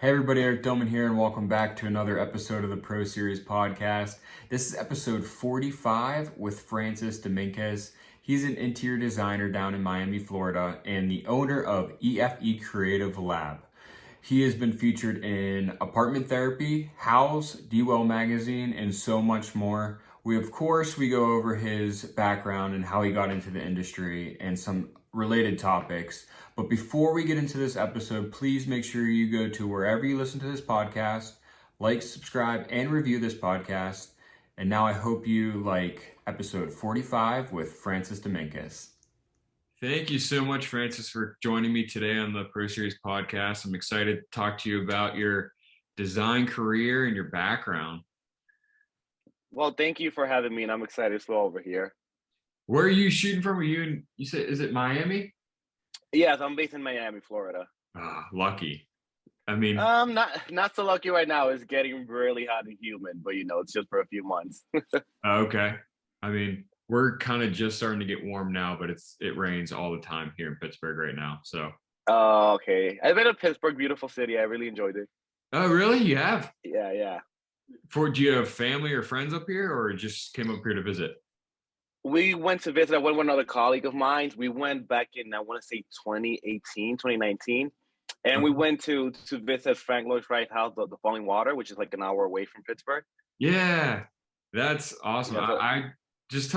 Hey everybody, Eric Dillman here, and welcome back to another episode of the Pro Series podcast. This is episode 45 with Francis Dominguez. He's an interior designer down in Miami, Florida, and the owner of EFE Creative Lab. He has been featured in Apartment Therapy, House, D-Well Magazine, and so much more. We go over his background and how he got into the industry and some related topics. But before we get into this episode, please make sure you go to wherever you listen to this podcast, like, subscribe, and review this podcast. And now I hope you like episode 45 with Francis Dominguez. Thank you so much, Francis, for joining me today on the Pro Series podcast. I'm excited to talk to you about your design career and your background. Well, thank you for having me, and I'm excited as well over here. Where are you shooting from? You said, is it Miami? Yes, I'm based in Miami, Florida. Lucky. I mean, not so lucky right now. It's getting really hot and humid, but it's just for a few months. okay. I mean, we're kind of just starting to get warm now, but it rains all the time here in Pittsburgh right now. So. Oh, okay. I've been to Pittsburgh, beautiful city. I really enjoyed it. Oh, really? You have? Yeah. Do you have family or friends up here, or just came up here to visit? We went to visit. I went with another colleague of mine. We went back in, I want to say 2019. And we went to visit Frank Lloyd Wright's house, the Falling Water, which is like an hour away from Pittsburgh. Yeah, that's awesome. Yeah,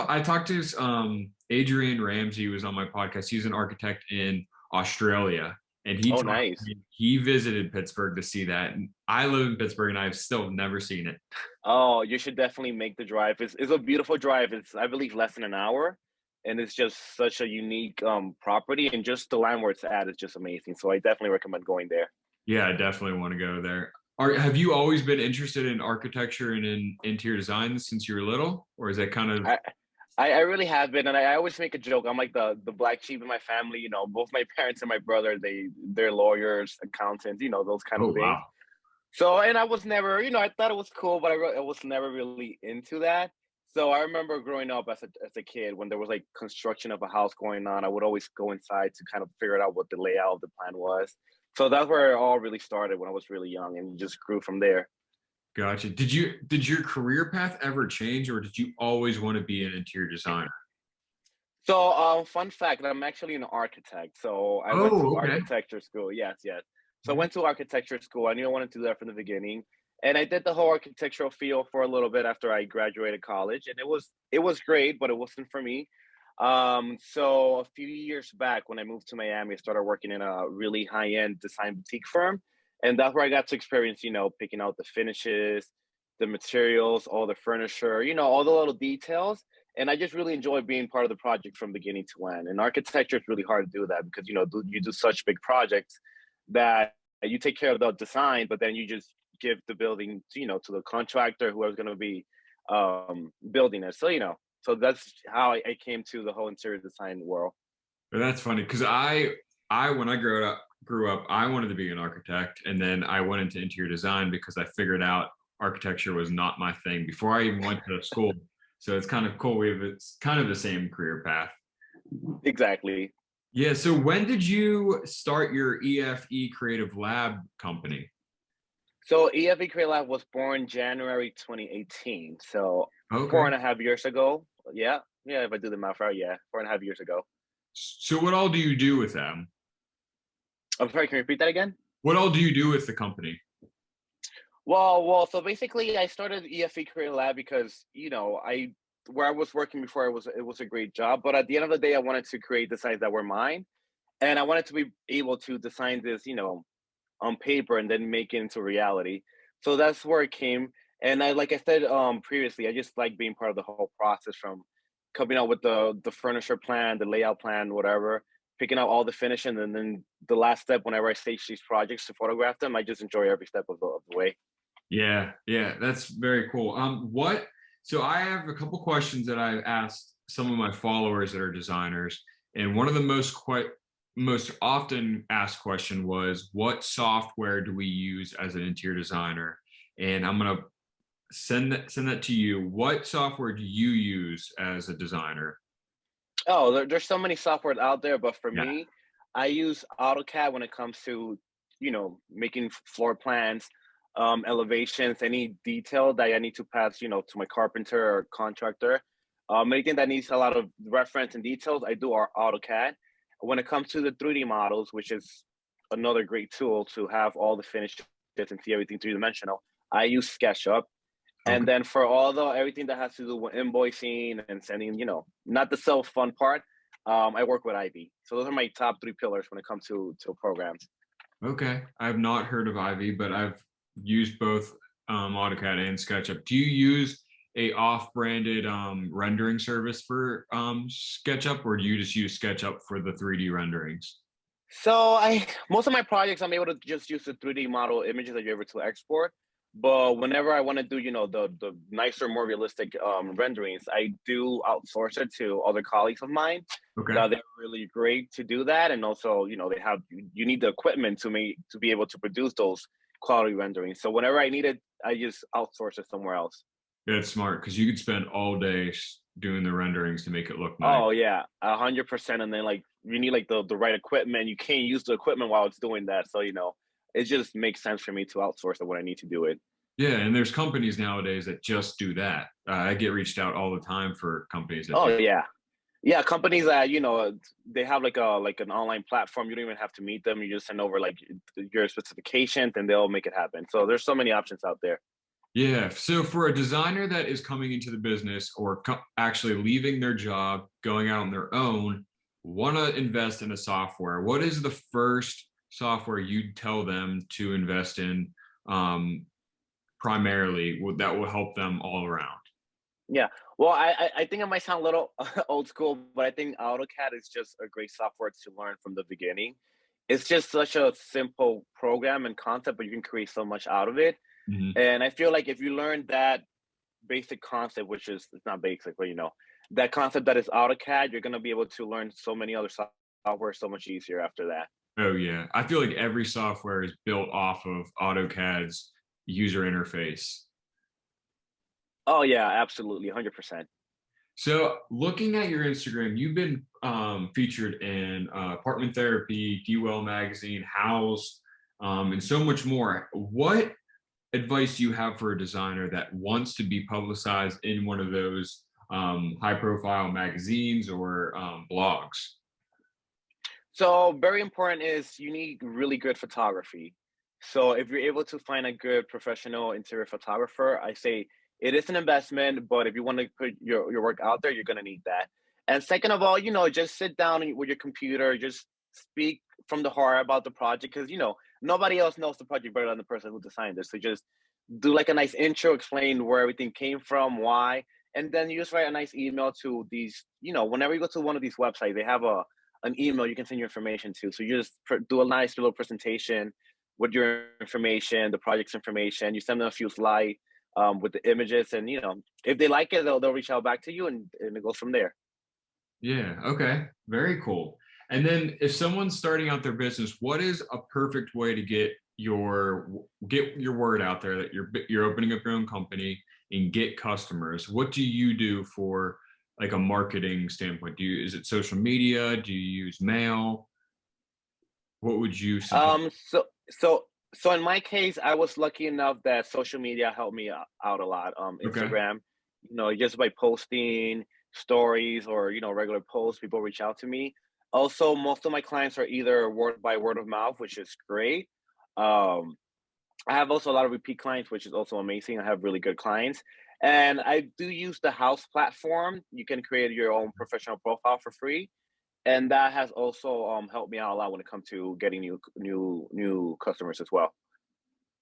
I talked to Adrian Ramsey, who was on my podcast. He's an architect in Australia, and nice. He visited Pittsburgh to see that. And I live in Pittsburgh, and I've still never seen it. Oh, you should definitely make the drive. It's a beautiful drive. It's, I believe, less than an hour, and it's just such a unique property, and just the land where it's at is just amazing. So I definitely recommend going there. Yeah, I definitely want to go there. Have you always been interested in architecture and in interior design since you were little, or is that kind of? I really have been, and I always make a joke. I'm like the black sheep in my family. Both my parents and my brother, they're lawyers, accountants, those kind of things. Wow. So, and I was never, I thought it was cool, but I was never really into that. So I remember growing up as a kid, when there was like construction of a house going on, I would always go inside to kind of figure out what the layout of the plan was. So that's where it all really started, when I was really young, and just grew from there. Gotcha. Did your career path ever change, or did you always want to be an interior designer? So, fun fact, I'm actually an architect. So I went to architecture school. Yes. So I went to architecture school. I knew I wanted to do that from the beginning. And I did the whole architectural field for a little bit after I graduated college. And it was great, but it wasn't for me. So a few years back, when I moved to Miami, I started working in a really high-end design boutique firm. And that's where I got to experience, picking out the finishes, the materials, all the furniture, all the little details. And I just really enjoy being part of the project from beginning to end. And architecture is really hard to do that because, you do such big projects that you take care of the design, but then you just give the building, to the contractor, whoever's going to be building it. So that's how I came to the whole interior design world. But that's funny because when I grew up, I wanted to be an architect, and then I went into interior design because I figured out architecture was not my thing before I even went to school. So it's kind of cool. It's kind of the same career path. Exactly. Yeah. So when did you start your EFE Creative Lab company? So EFE Creative Lab was born January 2018. So 4.5 years ago. Yeah. If I do the math right, 4.5 years ago. So what all do you do with them? I'm sorry, can you repeat that again? What all do you do with the company? Well, so basically I started EFE Creative Lab because, where I was working before, it was a great job. But at the end of the day, I wanted to create designs that were mine. And I wanted to be able to design this, on paper and then make it into reality. So that's where it came. And like I said previously, I just like being part of the whole process, from coming out with the furniture plan, the layout plan, whatever, picking out all the finishing, and then the last step, whenever I stage these projects to photograph them, I just enjoy every step of the way. Yeah, that's very cool. So I have a couple questions that I've asked some of my followers that are designers, and one of the most often asked question was, what software do we use as an interior designer? And I'm gonna send that to you. What software do you use as a designer? Oh, there's so many software out there, but for me, I use AutoCAD when it comes to making floor plans, elevations, any detail that I need to pass, to my carpenter or contractor. Anything that needs a lot of reference and details, I do our AutoCAD. When it comes to the 3D models, which is another great tool to have all the finishes and see everything three-dimensional, I use SketchUp. And Okay. then for everything that has to do with invoicing and sending, not the self fun part, I work with Ivy. So those are my top three pillars when it comes to programs. Okay. I've not heard of Ivy, but I've used both AutoCAD and SketchUp. Do you use a off-branded rendering service for SketchUp, or do you just use SketchUp for the 3D renderings? So most of my projects, I'm able to just use the 3D model images that you're able to export. But whenever I want to do, the nicer, more realistic renderings, I do outsource it to other colleagues of mine. Okay. That they're really great to do that, and also, they have you need the equipment to be able to produce those quality renderings. So whenever I need it, I just outsource it somewhere else. That's smart because you could spend all day doing the renderings to make it look nice. Oh yeah, 100%. And then like you need like the right equipment. You can't use the equipment while it's doing that. So it just makes sense for me to outsource it when I need to do it. Yeah, and there's companies nowadays that just do that. I get reached out all the time for companies that Oh do. yeah, yeah. Companies that they have like an online platform. You don't even have to meet them. You just send over like your specifications, and they'll make it happen. So there's so many options out there. Yeah. So for a designer that is coming into the business or actually leaving their job, going out on their own, want to invest in a software, what is the first software you'd tell them to invest in um, primarily that will help them all around? Yeah. Well, I think it might sound a little old school, but I think AutoCAD is just a great software to learn from the beginning. It's just such a simple program and concept, but you can create so much out of it. Mhm. And I feel like if you learn that basic concept, which is it's not basic, but that concept that is AutoCAD, you're gonna be able to learn so many other software so much easier after that. Oh yeah, I feel like every software is built off of AutoCAD's user interface. Oh yeah, absolutely, 100%. So, looking at your Instagram, you've been featured in Apartment Therapy, D-Well Magazine, House, and so much more. What advice do you have for a designer that wants to be publicized in one of those high-profile magazines or blogs? So very important is you need really good photography. So if you're able to find a good professional interior photographer, I say it is an investment, but if you want to put your work out there, you're gonna need that. And second of all, just sit down with your computer, just speak from the heart about the project because nobody else knows the project better than the person who designed it. So just do like a nice intro, explain where everything came from, why, and then you just write a nice email to these. Whenever you go to one of these websites, they have an email you can send your information to. So you just do a nice little presentation with your information, the project's information. You send them a few slides with the images, and if they like it, they'll reach out back to you, and it goes from there. Yeah, okay. Very cool. And then if someone's starting out their business, what is a perfect way to get your word out there that you're opening up your own company and get customers? What do you do for like a marketing standpoint? Is it social media? Do you use mail? What would you suggest? So in my case, I was lucky enough that social media helped me out a lot. Okay. Instagram, just by posting stories or regular posts, people reach out to me. Also, most of my clients are either word of mouth, which is great. Um, I have also a lot of repeat clients, which is also amazing. I have really good clients. And I do use the house platform. You can create your own professional profile for free. And that has also helped me out a lot when it comes to getting new customers as well.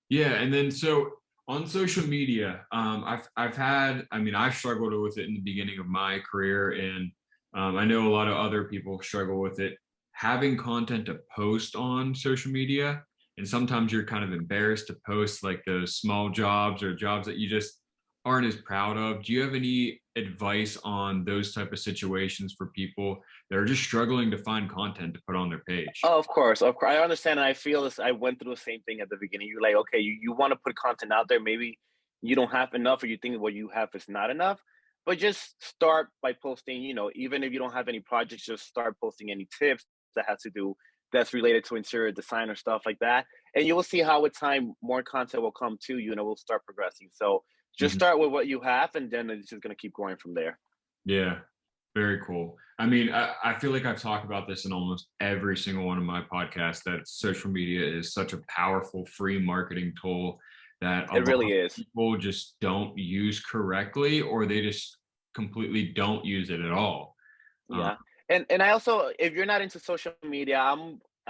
Yeah, and then so on social media, I've had, I mean, I struggled with it in the beginning of my career, and I know a lot of other people struggle with it. Having content to post on social media, and sometimes you're kind of embarrassed to post like those small jobs or jobs that you just aren't as proud of. Do you have any advice on those type of situations for people that are just struggling to find content to put on their page? Oh, of course, of course. I understand. And I feel this. I went through the same thing at the beginning. You're like, okay, you want to put content out there. Maybe you don't have enough, or you think what you have is not enough. But just start by posting. Even if you don't have any projects, just start posting any tips that has to do that's related to interior design or stuff like that. and you will see how with time more content will come to you and it will start progressing. So just start with what you have, and then it's just going to keep growing from there. Yeah, very cool. I mean, I feel like I've talked about this in almost every single one of my podcasts, that social media is such a powerful free marketing tool that a It lot really of is. people just don't use correctly, or they just completely don't use it at all. Um, Yeah. And I also, if you're not into social media,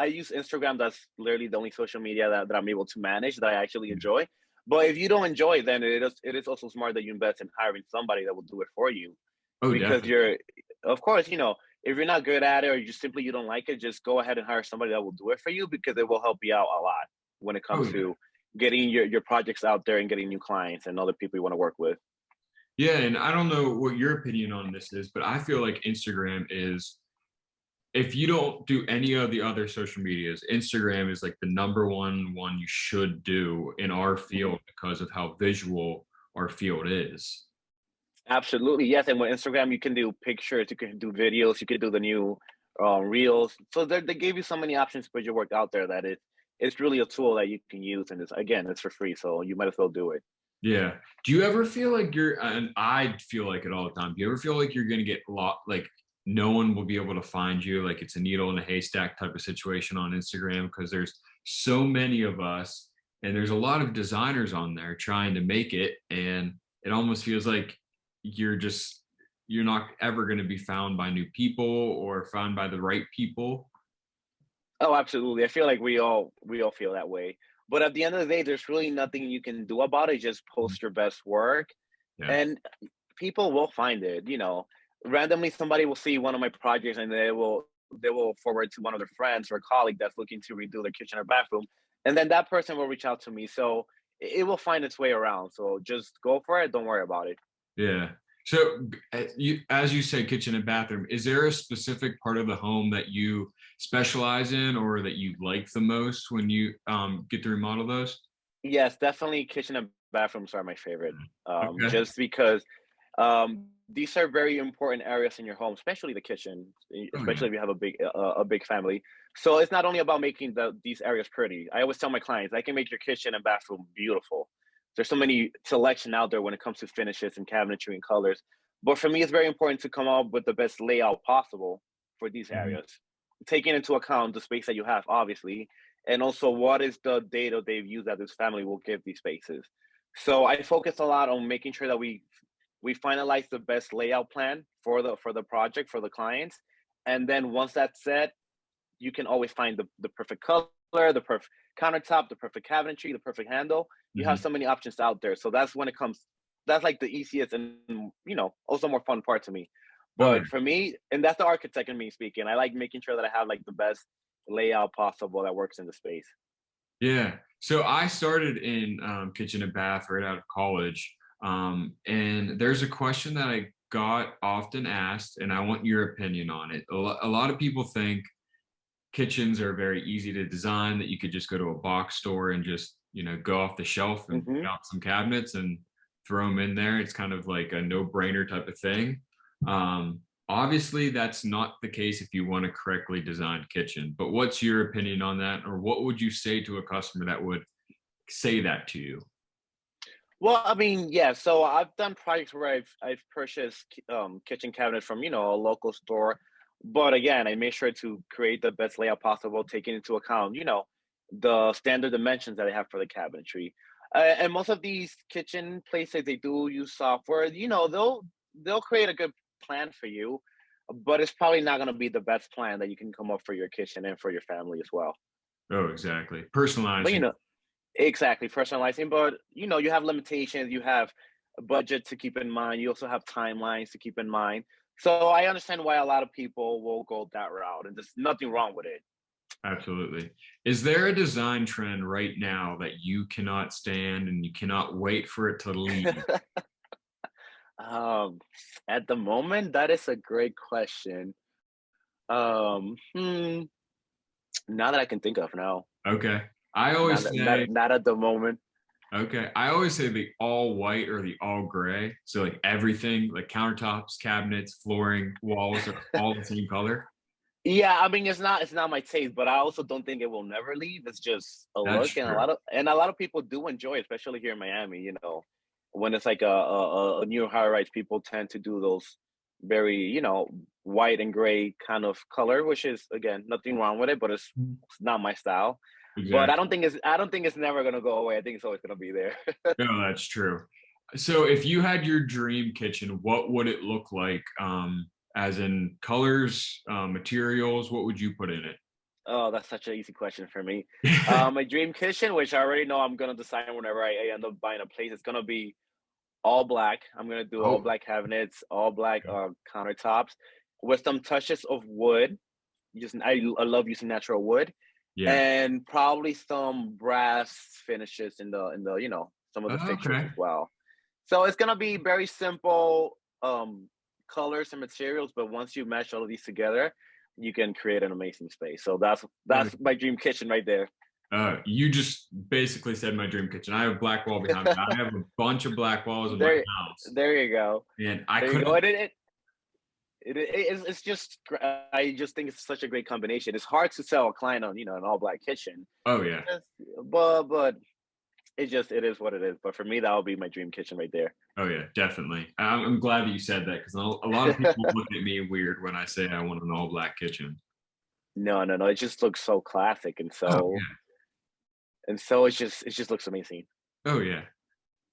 I use Instagram. That's literally the only social media that I'm able to manage that I actually enjoy. But if you don't enjoy it, then it is also smart that you invest in hiring somebody that will do it for you. oh, Because definitely. you're, of course, if you're not good at it, or you don't like it, just go ahead and hire somebody that will do it for you, because it will help you out a lot when it Oh, comes yeah. to getting your projects out there and getting new clients and other people you want to work with. Yeah, and I don't know what your opinion on this is, but I feel like Instagram is, if you don't do any of the other social medias, Instagram is like the number one you should do in our Mhm. field because of how visual our field is. Absolutely, yes. And with Instagram, you can do pictures, you can do videos, you can do the new reels. So they gave you so many options to put your work out there that it's really a tool that you can use, and it's for free, so you might as well do it. Yeah. Do you ever feel like and I feel like it all the time. Do you ever feel like you're going to get a lot, like no one will be able to find you? Like it's a needle in a haystack type of situation on Instagram because there's so many of us and there's a lot of designers on there trying to make it. And it almost feels like you're just, you're not ever going to be found by new people or found by the right people. Oh, absolutely. I feel like we all feel that way. But at the end of the day, there's really nothing you can do about it. Just Mhm. post your best work, Yeah. and people will find it. Randomly somebody will see one of my projects, and they will forward to one of their friends or a colleague that's looking to redo their kitchen or bathroom, and then that person will reach out to me. So it will find its way around. So just go for it. Don't worry about it. Yeah. So, as you said, kitchen and bathroom, is there a specific part of the home that you specialize in or that you like the most when you get to remodel those? Yes, definitely kitchen and bathrooms are my favorite. Okay. Just because these are very important areas in your home, especially the kitchen, Oh yeah. especially if you have a big family. So it's not only about making these areas pretty. I always tell my clients, I can make your kitchen and bathroom beautiful. There's so many selection out there when it comes to finishes and cabinetry and colors. But for me, it's very important to come up with the best layout possible for these Mhm. areas, taking into account the space that you have, obviously, and also what is the data they've used that this family will give these spaces. So I focus a lot on making sure that we finalize the best layout plan for the project for the clients, and then once that's set, you can always find the perfect color, the perfect countertop, the perfect cabinetry, the perfect handle. You have Mhm. so many options out there. So that's when it comes. That's like the easiest and also more fun part to me. Oh yeah. But for me, and that's the architect in me speaking, I like making sure that I have like the best layout possible that works in the space. Yeah. So I started in kitchen and bath right out of college. And there's a question that I got often asked, and I want your opinion on it. A lot of people think kitchens are very easy to design, that you could just go to a box store and just, go off the shelf and Hmm. pick out some cabinets and throw them in there. It's kind of like a no-brainer type of thing. um, Obviously that's not the case if you want a correctly designed kitchen, but what's your opinion on that, or what would you say to a customer that would say that to you? Well, I mean, yeah. So I've done projects where I've purchased kitchen cabinets from a local store, but again, I make sure to create the best layout possible, taking into account the standard dimensions that I have for the cabinetry. And most of these kitchen places, they do use software. They'll create a good plan for you, but it's probably not going to be the best plan that you can come up for your kitchen and for your family as well. Oh, exactly, But personalizing. exactly, personalizing, but you have limitations, you have a budget to keep in mind, you also have timelines to keep in mind. So I understand why a lot of people will go that route, and there's nothing wrong with it. Absolutely. Is there a design trend right now that you cannot stand and you cannot wait for it to leave? um, at the moment, that is a great question. Um, hmm, Not that I can think of, no. Okay. I Not always that, say, not at the moment. okay, I always say the all white or the all gray. So like everything, like countertops, cabinets, flooring, walls are all the same color. Yeah, I mean, it's not my taste, but I also don't think it will never leave. It's just a That's look, and true. a lot of people do enjoy it, especially here in Miami. When it's like a new high rise, people tend to do those very white and gray kind of color, which is again nothing wrong with it, but it's not my style. But Exactly. I don't think it's never gonna go away. I think it's always gonna be there. No, that's true. So if you had your dream kitchen, what would it look like? As in colors, materials, what would you put in it? Oh, that's such an easy question for me. My dream kitchen, which I already know I'm gonna decide whenever I end up buying a place, it's gonna be all black. I'm gonna do all Oh, black cabinets, all black okay. countertops, with some touches of wood. I love using natural wood, Yeah. and probably some brass finishes in the some of the fixtures Okay. as well. So it's gonna be very simple colors and materials, but once you mesh all of these together, you can create an amazing space. So Very that's my dream kitchen right there. You just basically said my dream kitchen. I have a black wall behind me. I have a bunch of black walls in my there, house, there you go. and I There you go. couldn't. It's just I just think it's such a great combination. It's hard to sell a client on an all black kitchen, Oh yeah, just, but it is what it is. But for me, that would be my dream kitchen right there. oh yeah, definitely. I'm glad that you said that because a lot of people look at me weird when I say I want an all black kitchen. No, no, no. It just looks so classic, Oh and so it just looks amazing. yeah, oh yeah,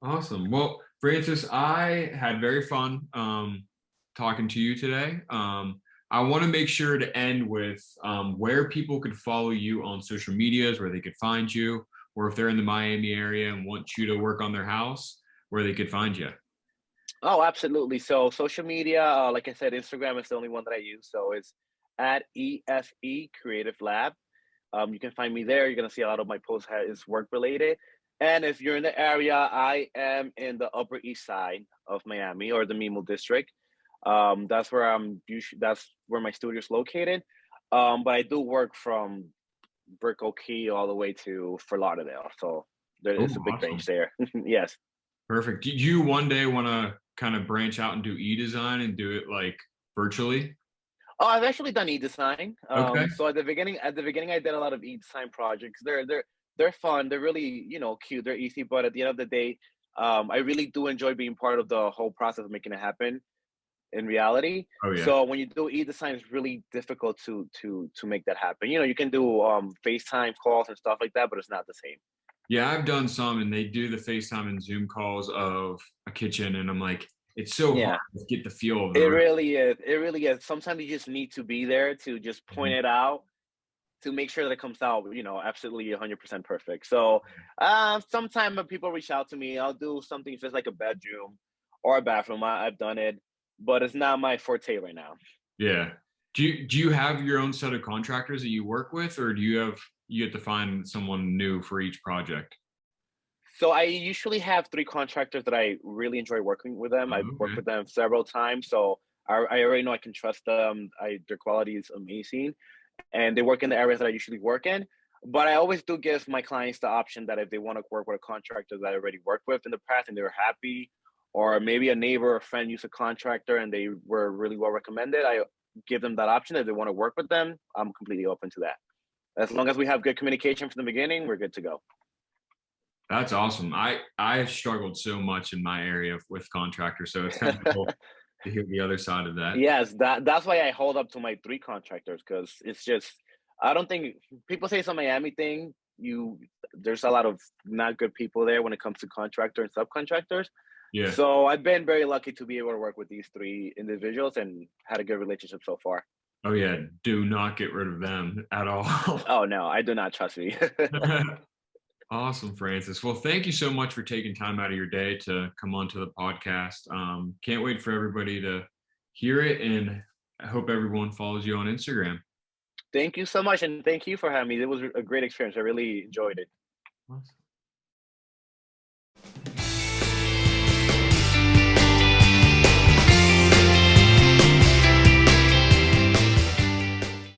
awesome. Well, Francis, I had very fun talking to you today. I want to make sure to end with where people could follow you on social medias, where they could find you, or if they're in the Miami area and want you to work on their house, where they could find you. Oh, absolutely. So social media, like I said, Instagram is the only one that I use. So it's at EFE Creative Lab. You can find me there. You're gonna see a lot of my posts is work related. And if you're in the area, I am in the Upper East Side of Miami or the Mimo district. That's where I'm usually. That's where my studio is located. But I do work from Brickell Key all the way to Fort Lauderdale. So there Oh, is a big range awesome. there. Yes. Perfect. Do you one day want to kind of branch out and do e-design and do it like virtually? Oh, I've actually done e-design. Okay. So at the beginning, I did a lot of e-design projects. They're fun. They're really cute. They're easy, but at the end of the day, I really do enjoy being part of the whole process of making it happen in reality. Oh yeah. So when you do e-design, it's really difficult to make that happen. You can do FaceTime calls and stuff like that, but it's not the same. Yeah, I've done some and they do the FaceTime and Zoom calls of a kitchen and I'm like, it's so hard Yeah. to get the feel of the It room. really is. It really is. Sometimes you just need to be there to just point Mhm. it out to make sure that it comes out, absolutely 100% perfect. So, sometime when people reach out to me, I'll do something if it's like a bedroom or a bathroom. I've done it, but it's not my forte right now. Yeah. Do you have your own set of contractors that you work with, or you have to find someone new for each project? So I usually have three contractors that I really enjoy working with them. I've Oh, worked okay. with them several times, so I already know I can trust them. Their quality is amazing, and they work in the areas that I usually work in. But I always do give my clients the option that if they want to work with a contractor that I already worked with in the past and they were happy, or maybe a neighbor or friend used a contractor and they were really well recommended, I give them that option. If they want to work with them, I'm completely open to that. As long as we have good communication from the beginning, we're good to go. That's awesome. I struggled so much in my area with contractors, so it's kind of cool to hear the other side of that. Yes, that's why I hold up to my three contractors because it's just I don't think people say it's a Miami thing. There's a lot of not good people there when it comes to contractor and subcontractors. Yeah. So I've been very lucky to be able to work with these three individuals and had a good relationship so far. Oh yeah. Do not get rid of them at all. Oh no, I do not trust me. Awesome, Francis. Well, thank you so much for taking time out of your day to come onto the podcast. Can't wait for everybody to hear it, and I hope everyone follows you on Instagram. Thank you so much, and thank you for having me. It was a great experience. I really enjoyed it. Awesome.